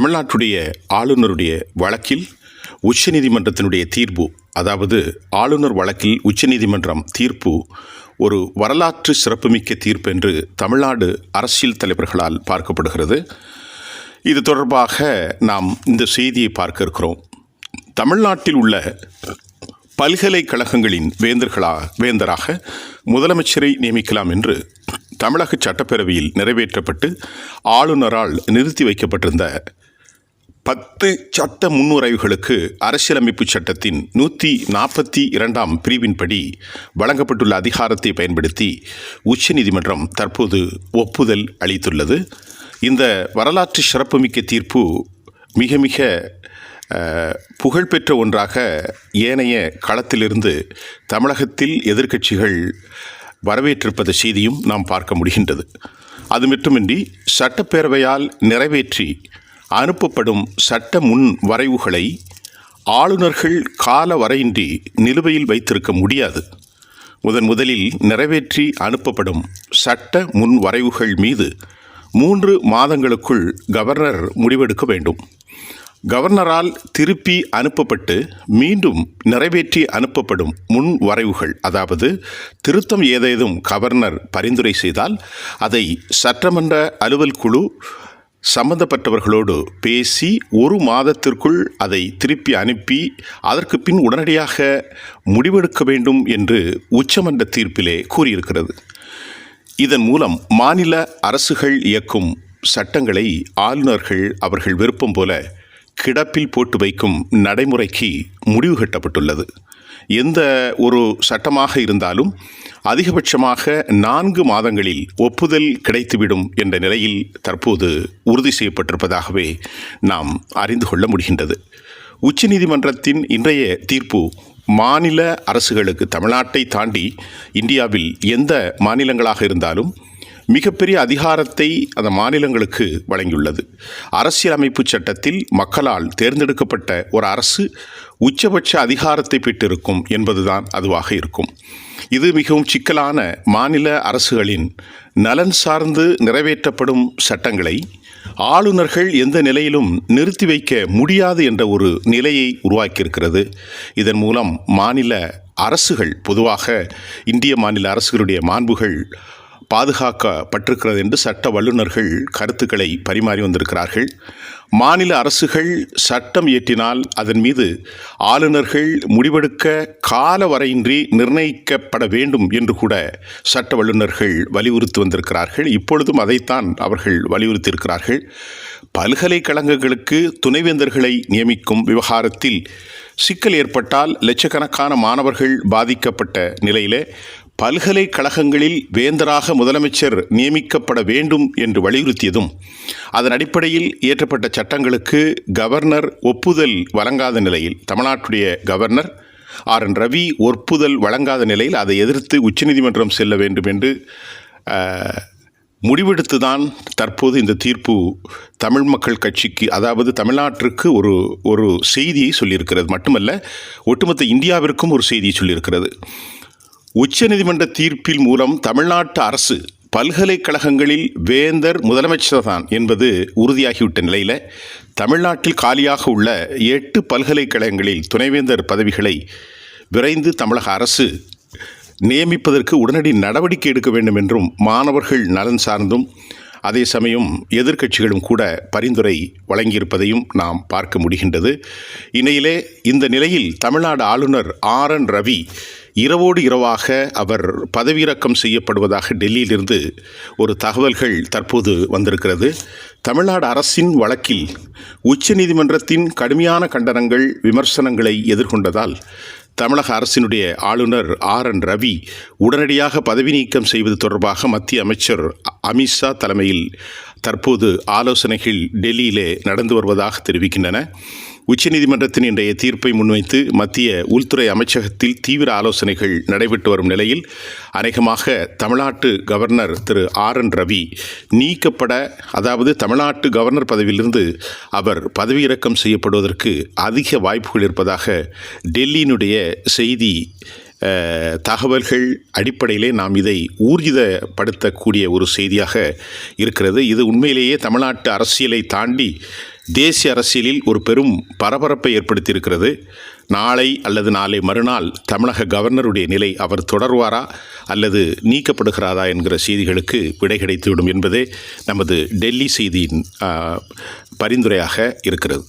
தமிழ்நாட்டுடைய ஆளுநருடைய வழக்கில் உச்சநீதிமன்றத்தினுடைய தீர்ப்பு, அதாவது ஆளுநர் வழக்கில் உச்சநீதிமன்றம் தீர்ப்பு ஒரு வரலாற்று சிறப்புமிக்க தீர்ப்பு என்று தமிழ்நாடு அரசியல் தலைவர்களால் பார்க்கப்படுகிறது. இது தொடர்பாக நாம் இந்த செய்தியை பார்க்க இருக்கிறோம். தமிழ்நாட்டில் உள்ள பல்கலைக்கழகங்களின் வேந்தராக முதலமைச்சரை நியமிக்கலாம் என்று தமிழக சட்டப்பேரவையில் நிறைவேற்றப்பட்டு ஆளுநரால் நிறுத்தி வைக்கப்பட்டிருந்த 10 சட்ட முன்வரைவுகளுக்கு அரசியலமைப்பு சட்டத்தின் 142ஆம் பிரிவின்படி வழங்கப்பட்டுள்ள அதிகாரத்தை பயன்படுத்தி உச்சநீதிமன்றம் தற்போது ஒப்புதல் அளித்துள்ளது. இந்த வரலாற்று சிறப்புமிக்க தீர்ப்பு மிக மிக புகழ்பெற்ற ஒன்றாக ஏனைய களத்திலிருந்து தமிழகத்தில் எதிர்க்கட்சிகள் வரவேற்றிருப்பது செய்தியும் நாம் பார்க்க முடிகின்றது. அது மட்டுமின்றி சட்டப்பேரவையால் நிறைவேற்றி அனுப்பப்படும் சட்ட முன் வரைவுகளை ஆளுநர்கள் கால வரையின்றி நிலுவையில் வைத்திருக்க முடியாது. முதலில் நிறைவேற்றி அனுப்பப்படும் சட்ட முன் வரைவுகள் மீது 3 மாதங்களுக்குள் கவர்னர் முடிவெடுக்க வேண்டும். கவர்னரால் திருப்பி அனுப்பப்பட்டு மீண்டும் நிறைவேற்றி அனுப்பப்படும் முன் வரைவுகள், அதாவது திருத்தம் ஏதேதும் கவர்னர் பரிந்துரை செய்தால் அதை சட்டமன்ற அலுவல் குழு சம்பந்தப்பட்டவர்களோடு பேசி 1 மாதத்திற்குள் அதை திருப்பி அனுப்பி அதற்கு பின் உடனடியாக முடிவெடுக்க வேண்டும் என்று உச்சமன்ற தீர்ப்பிலே கூறியிருக்கிறது. இதன் மூலம் மாநில அரசுகள் இயக்கும் சட்டங்களை ஆளுநர்கள் அவர்கள் விருப்பம் போல கிடப்பில் போட்டு வைக்கும் நடைமுறைக்கு முடிவு கட்டப்பட்டுள்ளது. எந்த ஒரு சட்டமாக இருந்தாலும் அதிகபட்சமாக 4 மாதங்களில் ஒப்புதல் கிடைத்துவிடும் என்ற நிலையில் தற்போது உறுதி செய்யப்பட்டிருப்பதாகவே நாம் அறிந்து கொள்ள முடிகின்றது. உச்சநீதிமன்றத்தின் இன்றைய தீர்ப்பு மாநில அரசுகளுக்கு, தமிழ்நாட்டை தாண்டி இந்தியாவில் எந்த மாநிலங்களாக இருந்தாலும் மிகப்பெரிய அதிகாரத்தை அந்த மாநிலங்களுக்கு வழங்கியுள்ளது. அரசியலமைப்பு சட்டத்தில் மக்களால் தேர்ந்தெடுக்கப்பட்ட ஒரு அரசு உச்சபட்ச அதிகாரத்தை பெற்றிருக்கும் என்பதுதான் அதுவாக இருக்கும். இது மிகவும் சிக்கலான மாநில அரசுகளின் நலன் சார்ந்து நிறைவேற்றப்படும் சட்டங்களை ஆளுநர்கள் எந்த நிலையிலும் நிறுத்தி வைக்க முடியாது என்ற ஒரு நிலையை உருவாக்கியிருக்கிறது. இதன் மூலம் மாநில அரசுகள், பொதுவாக இந்திய மாநில அரசுகளுடைய மாண்புகள் பாதுகாக்கப்பட்டிருக்கிறது என்று சட்ட வல்லுநர்கள் கருத்துக்களை பரிமாறி வந்திருக்கிறார்கள். மாநில அரசுகள் சட்டம் இயற்றினால் அதன் மீது ஆளுநர்கள் முடிவெடுக்க கால வரையின்றி நிர்ணயிக்கப்பட வேண்டும் என்று கூட சட்ட வல்லுநர்கள் வலியுறுத்தி வந்திருக்கிறார்கள். இப்பொழுதும் அதைத்தான் அவர்கள் வலியுறுத்தியிருக்கிறார்கள். பல்கலைக்கழகங்களுக்கு துணைவேந்தர்களை நியமிக்கும் விவகாரத்தில் சிக்கல் ஏற்பட்டால் லட்சக்கணக்கான மாணவர்கள் பாதிக்கப்பட்ட நிலையிலே பல்கலைக்கழகங்களில் வேந்தராக முதலமைச்சர் நியமிக்கப்பட வேண்டும் என்று வலியுறுத்தியதும், அதன் அடிப்படையில் இயற்றப்பட்ட சட்டங்களுக்கு கவர்னர் ஒப்புதல் வழங்காத நிலையில், தமிழ்நாட்டுடைய கவர்னர் RN ரவி ஒப்புதல் வழங்காத நிலையில் அதை எதிர்த்து உச்சநீதிமன்றம் செல்ல வேண்டும் என்று முடிவெடுத்துதான் தற்போது இந்த தீர்ப்பு தமிழ் மக்கள் கட்சிக்கு, அதாவது தமிழ்நாட்டிற்கு ஒரு செய்தியை சொல்லியிருக்கிறது. மட்டுமல்ல, ஒட்டுமொத்த இந்தியாவிற்கும் ஒரு செய்தியை சொல்லியிருக்கிறது. உச்சநீதிமன்ற தீர்ப்பில் மூலம் தமிழ்நாட்டு அரசு பல்கலைக்கழகங்களில் வேந்தர் முதலமைச்சர் தான் என்பது உறுதியாகிவிட்ட நிலையில் தமிழ்நாட்டில் காலியாக உள்ள 8 பல்கலைக்கழகங்களில் துணைவேந்தர் பதவிகளை விரைந்து தமிழக அரசு நியமிப்பதற்கு உடனடி நடவடிக்கை எடுக்க வேண்டும் என்றும் மாணவர்கள் நலன் சார்ந்தும் அதே சமயம் எதிர்க்கட்சிகளும் கூட பரிந்துரை வழங்கியிருப்பதையும் நாம் பார்க்க முடிகின்றது. இந்நிலையிலே இந்த நிலையில் தமிழ்நாடு ஆளுநர் RN ரவி இரவோடு இரவாக அவர் பதவியிறக்கம் செய்யப்படுவதாக டெல்லியிலிருந்து ஒரு தகவல்கள் தற்போது வந்திருக்கிறது. தமிழ்நாடு அரசின் வழக்கில் உச்சநீதிமன்றத்தின் கடுமையான கண்டனங்கள், விமர்சனங்களை எதிர்கொண்டதால் தமிழக அரசினுடைய ஆளுநர் RN ரவி உடனடியாக பதவி நீக்கம் செய்வது தொடர்பாக மத்திய அமைச்சர் அமித்ஷா தலைமையில் தற்போது ஆலோசனைகள் டெல்லியிலே நடந்து வருவதாக தெரிவிக்கின்றன. உச்சநீதிமன்றத்தின் இன்றைய தீர்ப்பை முன்வைத்து மத்திய உள்துறை அமைச்சகத்தில் தீவிர ஆலோசனைகள் நடைபெற்று வரும் நிலையில் அநேகமாக தமிழ்நாட்டு கவர்னர் திரு RN ரவி நீக்கப்பட, அதாவது தமிழ்நாட்டு கவர்னர் பதவியிலிருந்து அவர் பதவியிறக்கம் செய்யப்படுவதற்கு அதிக வாய்ப்புகள் இருப்பதாக டெல்லியினுடைய செய்தி தகவல்கள் அடிப்படையிலே நாம் இதை ஊர்ஜிதப்படுத்தக்கூடிய ஒரு செய்தியாக இருக்கிறது. இது உண்மையிலேயே தமிழ்நாட்டு அரசியலை தாண்டி தேசிய அரசியலில் ஒரு பெரும் பரபரப்பை ஏற்படுத்தியிருக்கிறது. நாளை அல்லது நாளை மறுநாள் தமிழக கவர்னருடைய நிலை, அவர் தொடர்வாரா அல்லது நீக்கப்படுகிறாரா என்கிற செய்திகளுக்கு விடை கிடைத்துவிடும் என்பதே நமது டெல்லி செய்தியின் பரிந்துரையாக இருக்கிறது.